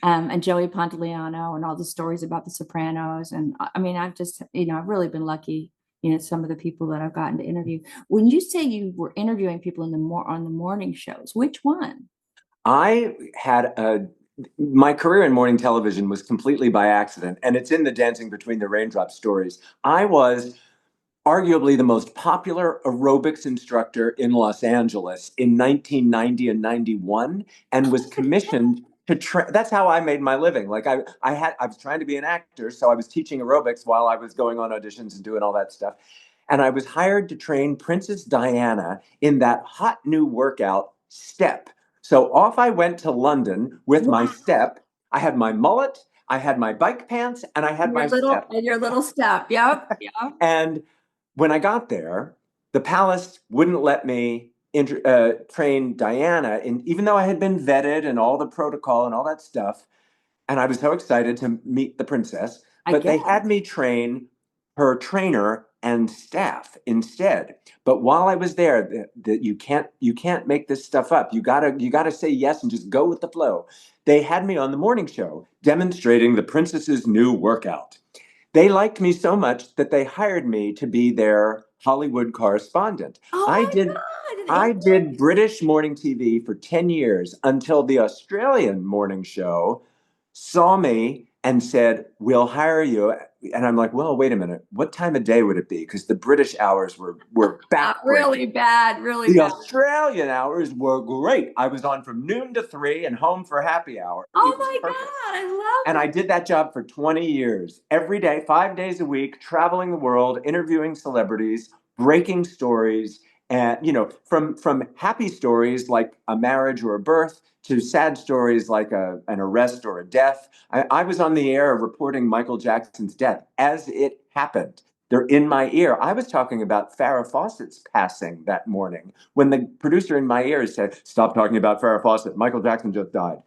And Joey Pantoliano and all the stories about the Sopranos, and I mean, I've just I've really been lucky. Some of the people that I've gotten to interview. When you say you were interviewing people on the morning shows, which one? I had my career in morning television was completely by accident, and it's in the Dancing Between the Raindrops stories. I was arguably the most popular aerobics instructor in Los Angeles in 1990 and 91, and was commissioned to train. That's how I made my living. Like I was trying to be an actor, so I was teaching aerobics while I was going on auditions and doing all that stuff. And I was hired to train Princess Diana in that hot new workout step. So off I went to London with my Wow. step. I had my mullet, I had my bike pants, and I had my step. Your little step. Yep. Yep. And when I got there, the palace wouldn't let me train Diana, even though I had been vetted and all the protocol and all that stuff. And I was so excited to meet the princess, I but they guess. had me train her trainer and staff instead. But while I was there, that you can't make this stuff up. You gotta say yes and just go with the flow. They had me on the morning show demonstrating the princess's new workout. They liked me so much that they hired me to be their Hollywood correspondent. Oh I my did God. In I England. did British morning TV for 10 years until the Australian morning show saw me and said, "We'll hire you." And I'm like, "Well, wait a minute. What time of day would it be?" Because the British hours were Really backbreaking. bad, really The bad. Australian hours were great. I was on from noon to 3 and home for happy hour. Oh It was my perfect. God, I love And I that. did that job for 20 years, every day, 5 days a week, traveling the world, interviewing celebrities, breaking stories, and from happy stories like a marriage or a birth to sad stories like an arrest or a death. I was on the air reporting Michael Jackson's death as it happened. They're in my ear. I was talking about Farrah Fawcett's passing that morning when the producer in my ear said, "Stop talking about Farrah Fawcett. Michael Jackson just died.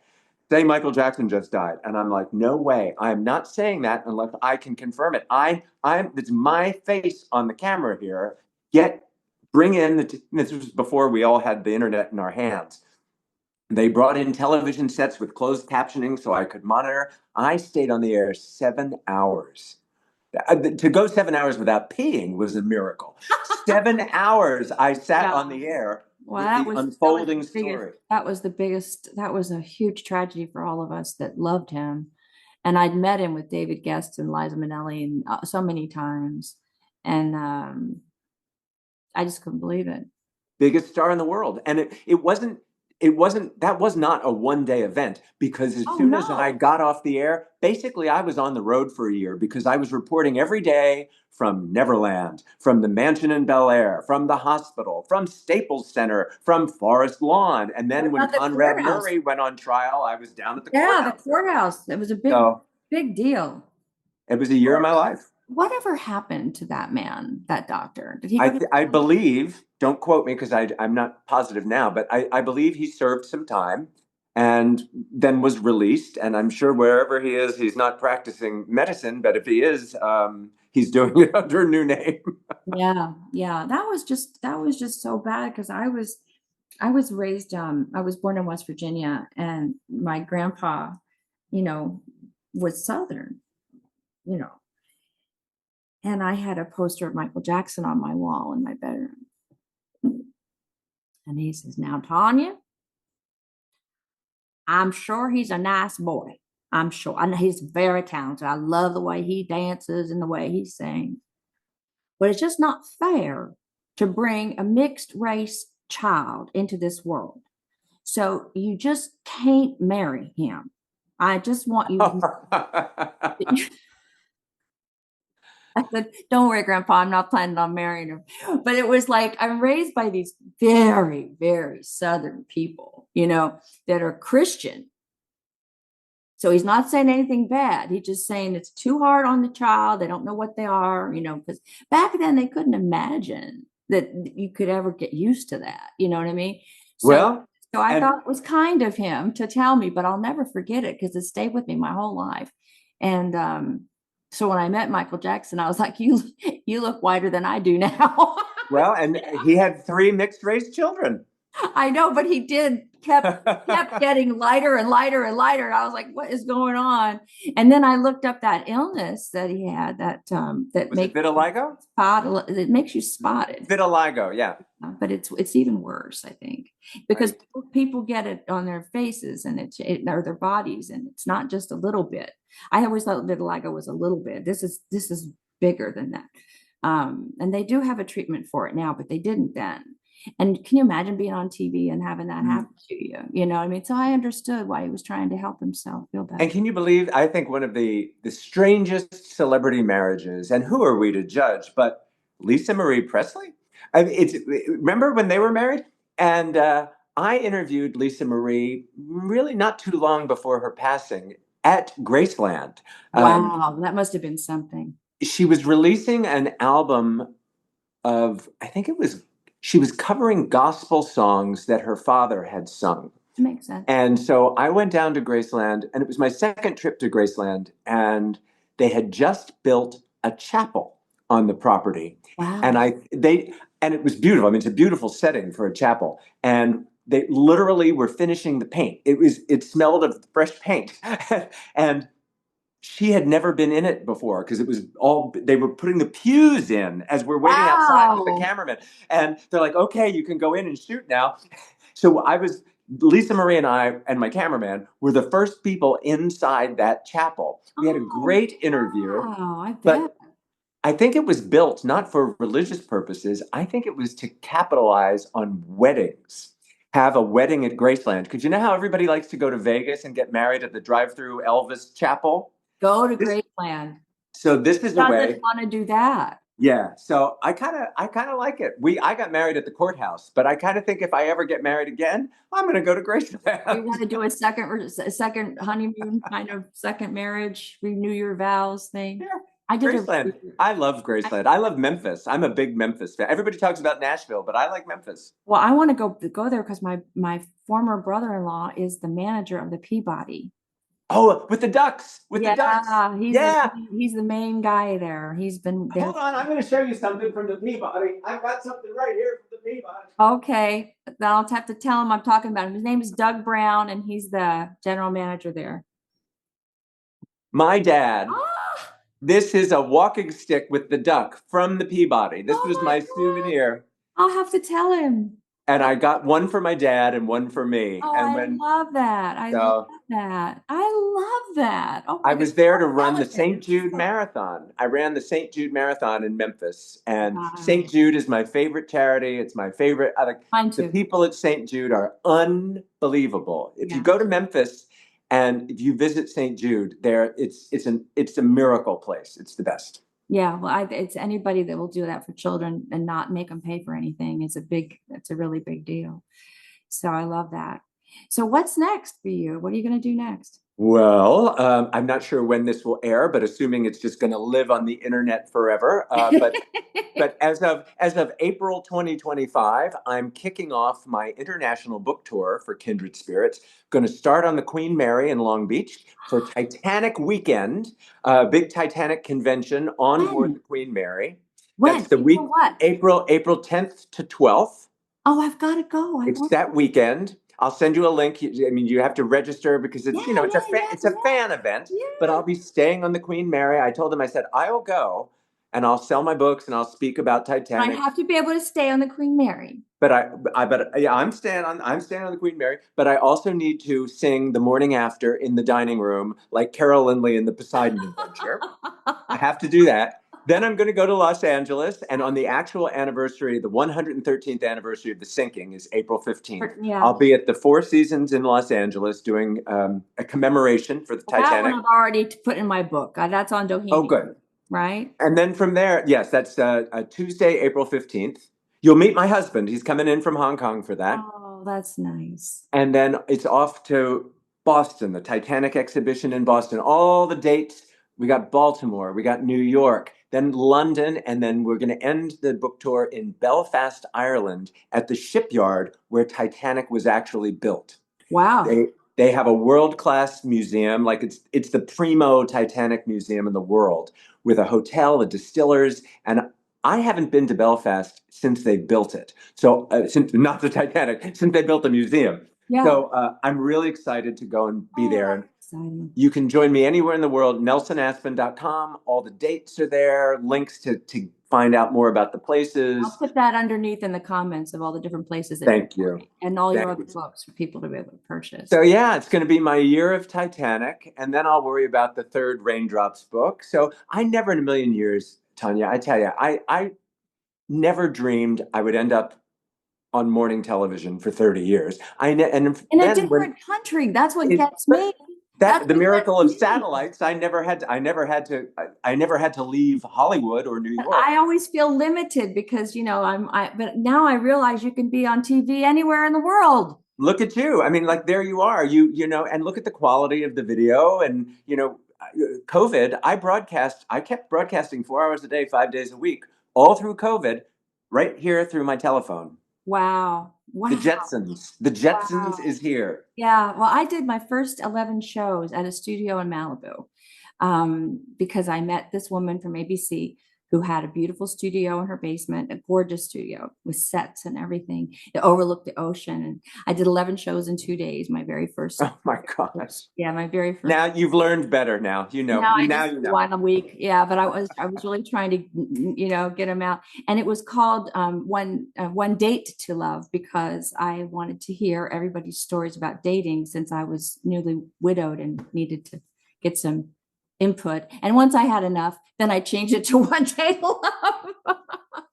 Say Michael Jackson just died." And I'm like, "No way. I am not saying that unless I can confirm it. It's my face on the camera here. Bring in this was before we all had the internet in our hands. They brought in television sets with closed captioning so I could monitor. I stayed on the air 7 hours. To go 7 hours without peeing was a miracle. 7 hours I sat Yeah. on the air Well, with the unfolding story. that was a huge tragedy for all of us that loved him. And I'd met him with David Guest and Liza Minnelli and so many times. And I just couldn't believe it. Biggest star in the world. And that was not a 1 day event, because as Oh soon as I no. got off the air, basically I was on the road for a year because I was reporting every day from Neverland, from the mansion in Bel Air, from the hospital, from Staples Center, from Forest Lawn. And What then when about the Conrad courthouse? Murray went on trial, I was down at the Yeah, the courthouse. courthouse. It was a So big deal. it was a year of my life. Whatever happened to that man, that doctor? Did he go to I believe, don't quote me because I'm not positive now, but I believe he served some time and then was released. And I'm sure wherever he is, he's not practicing medicine, but if he is, he's doing it under a new name. Yeah, yeah. That was just so bad because I was raised I was born in West Virginia and my grandpa, you know, was Southern, you know. And I had a poster of Michael Jackson on my wall in my bedroom. And he says, "Now, Tanya, I'm sure he's a nice boy. I'm sure. I know he's very talented. I love the way he dances and the way he sings. But it's just not fair to bring a mixed race child into this world. So you just can't marry him. I just want you." I said, "Don't worry, Grandpa, I'm not planning on marrying him." But it was like I'm raised by these very, very Southern people, that are Christian. So he's not saying anything bad. He's just saying it's too hard on the child. They don't know what they are, because back then they couldn't imagine that you could ever get used to that. You know what I mean? So, Well, so I and thought it was kind of him to tell me, but I'll never forget it because it stayed with me my whole life. And so when I met Michael Jackson, I was like, you look whiter than I do now." and he had three mixed race children. I know, but he kept getting lighter and lighter and lighter. And I was like, what is going on? And then I looked up that illness that he had that Was it makes vitiligo? it makes you spotted. Vitiligo, yeah. But it's even worse, I think, because Right. people get it on their faces and or their bodies, and it's not just a little bit. I always thought vitiligo was a little bit. This is bigger than that. And they do have a treatment for it now, but they didn't then. And can you imagine being on TV and having that happen to you? You know what I mean? So I understood why he was trying to help himself feel And better. can you believe, I think one of the strangest celebrity marriages, and who are we to judge, but Lisa Marie Presley? I mean, remember when they were married? And I interviewed Lisa Marie really not too long before her passing at Graceland. Um, Wow, that must have been something. she was releasing an album of, I think it was, she was covering gospel songs that her father had sung. Makes sense. And so I went down to Graceland, and it was my second trip to Graceland, and they had just built a chapel on the property. And Wow. it was beautiful. I mean, it's a beautiful setting for a chapel. And they literally were finishing the paint. It smelled of fresh paint. And she had never been in it before because it was all they were putting the pews in as we're waiting outside with the Wow. cameraman. And they're like, okay, you can go in and shoot now. So Lisa Marie and I and my cameraman were the first people inside that chapel. We had a Oh, great interview, wow. I bet. but I think it was built not for religious purposes. I think it was to capitalize on weddings. Have a wedding at Graceland. Because you know how everybody likes to go to Vegas and get married at the drive-through Elvis Chapel? Go to This Graceland. so this is a Doesn't way. want to do that. Yeah. So I kind of like it. I got married at the courthouse, but I kind of think if I ever get married again, I'm going to go to You want Graceland. to do a second honeymoon, kind of second marriage, renew your vows thing. Yeah. I did a Graceland. I love Graceland. I love Memphis. I'm a big Memphis fan. Everybody talks about Nashville, but I like Memphis. well, I want to go there because my former brother-in-law is the manager of the Peabody. Oh, with the ducks. With the ducks. Yeah, Yeah. he's the main guy there. He's been there. Hold on. I'm going to show you something from the Peabody. I've got something right here from the Peabody. Okay, then I'll have to tell him I'm talking about him. His name is Doug Brown, and he's the general manager there. My dad. Ah, This is a walking stick with the duck from the Peabody. This oh was my my God. souvenir. I'll have to tell him. And I got one for my dad and one for me. Oh, And I when love that. I love so that. I love that. Oh I my God. was there to I'll run tell the St. him. Jude Marathon. I ran the St. Jude Marathon in Memphis. And St. Wow. Jude is my favorite charity. It's my favorite. Mine The too. people at St. Jude are unbelievable. If you Yeah. go to Memphis and if you visit St. Jude, there it's a miracle place. It's the best. Yeah. Well, it's anybody that will do that for children and not make them pay for anything. It's a really big deal. So I love that. So what's next for you? What are you going to do next? Well, I'm not sure when this will air, but assuming it's just going to live on the internet forever. But as of April 2025, I'm kicking off my international book tour for Kindred Spirits. Going to start on the Queen Mary in Long Beach for Titanic weekend, big Titanic convention on board When? the Queen Mary. When? That's the April week, what? April 10th to 12th. Oh, I've got to go. I It's want that to. weekend. I'll send you a link. I mean, you have to register because Yeah, it's a yeah, fan, yeah, it's a yeah, fan event. But yeah. I'll be staying on the Queen Mary. I told them, I said, I'll go and I'll sell my books and I'll speak about I Titanic. have to be able to stay on the Queen Mary. But yeah, I'm staying on the Queen Mary. But I also need to sing the morning after in the dining room, like Carol Lindley in the Poseidon Adventure. I have to do that. Then I'm going to go to Los Angeles, and on the actual anniversary, the 113th anniversary of the sinking is April 15th. Yeah. I'll be at the Four Seasons in Los Angeles doing a commemoration for the Well, that one Titanic. I've already put in my book. That's on Oh, Doheny, good. right? And then from there, yes, that's a Tuesday, April 15th. You'll meet my husband. He's coming in from Hong Kong for that. Oh, that's nice. And then it's off to Boston, the Titanic exhibition in Boston. All the dates. We got Baltimore, we got New York, then London, and then we're going to end the book tour in Belfast, Ireland, at the shipyard where Titanic was actually built. Wow. They have a world-class museum, like it's the primo Titanic museum in the world, with a hotel, a distillers, and I haven't been to Belfast since they built it. So, since not the Titanic, since they built the museum. Yeah. So, I'm really excited to go and be there. And Exciting. you can join me anywhere in the world, nelsonaspen.com. All the dates are there, links to find out more about the places. I'll put that underneath in the comments of all the different places. Thank you. And all your Thank other you. books for people to be able to purchase. So yeah, it's going to be my year of Titanic, and then I'll worry about the third Raindrops book. So I never in a million years, Tonja, I tell you, I never dreamed I would end up on morning television for 30 years. In a different country. That's what gets me. That's the miracle of satellites. I never had to leave Hollywood or New York. I always feel limited because, but now I realize you can be on TV anywhere in the world. Look at you. I mean, like, there you are, and look at the quality of the video. And, COVID, I kept broadcasting 4 hours a day, 5 days a week, all through COVID, right here through my telephone. Wow. The Jetsons is here. Yeah. Well, I did my first 11 shows at a studio in Malibu because I met this woman from ABC who had a beautiful studio in her basement, a gorgeous studio with sets and everything. It overlooked the ocean. And I did 11 shows in 2 days, my very first. Oh my gosh. Yeah, my very first. Now you've learned better now. Now you know. One a week. Yeah, but I was really trying to, get them out. And it was called One Date to Love because I wanted to hear everybody's stories about dating since I was newly widowed and needed to get some input. And once I had enough, then I changed it to One Day to Love.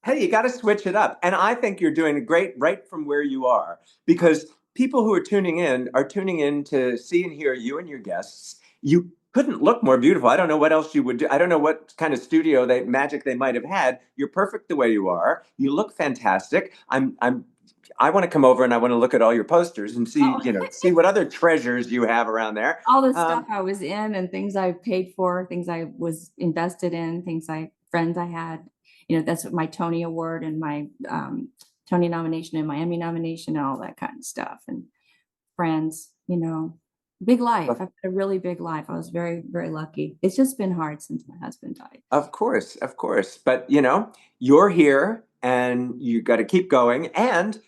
Hey, you got to switch it up. And I think you're doing great right from where you are, because people who are tuning in to see and hear you and your guests. You couldn't look more beautiful. I don't know what else you would do. I don't know what kind of studio magic they might have had. You're perfect the way you are. You look fantastic. I want to come over and I want to look at all your posters and see, see what other treasures you have around there. All the stuff I was in and things I paid for, things I was invested in, friends I had, that's my Tony Award and my Tony nomination and my Emmy nomination and all that kind of stuff. And friends, big life. I've had a really big life. I was very, very lucky. It's just been hard since my husband died. Of course. But, you're here and you got to keep going and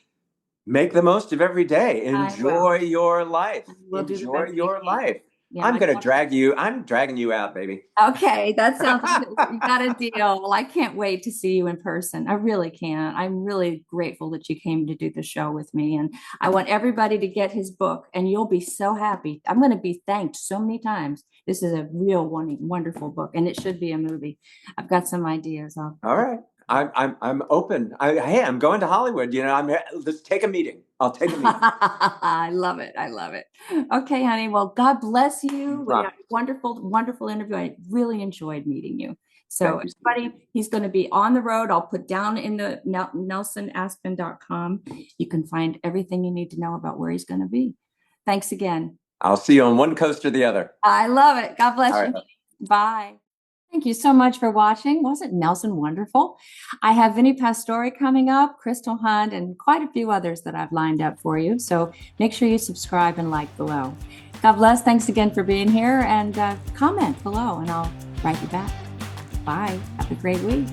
make the most of every day. Enjoy your life. Enjoy your life. Yeah, I'm dragging you out, baby. Okay, that sounds like you got a deal. Well, I can't wait to see you in person. I really can't. I'm really grateful that you came to do the show with me. And I want everybody to get his book and you'll be so happy. I'm going to be thanked so many times. This is a real wonderful book and it should be a movie. I've got some ideas. All right. I'm open. I'm going to Hollywood. Let's take a meeting. I'll take a meeting. I love it. Okay, honey. Well, God bless you. We had a wonderful, wonderful interview. I really enjoyed meeting you. So everybody, he's going to be on the road. I'll put down in the nelsonaspen.com. You can find everything you need to know about where he's going to be. Thanks again. I'll see you on one coast or the other. I love it. God bless you. Right. Bye. Thank you so much for watching. Wasn't Nelson wonderful? I have Vinnie Pastore coming up, Crystal Hunt, and quite a few others that I've lined up for you. So make sure you subscribe and like below. God bless. Thanks again for being here and comment below and I'll write you back. Bye. Have a great week.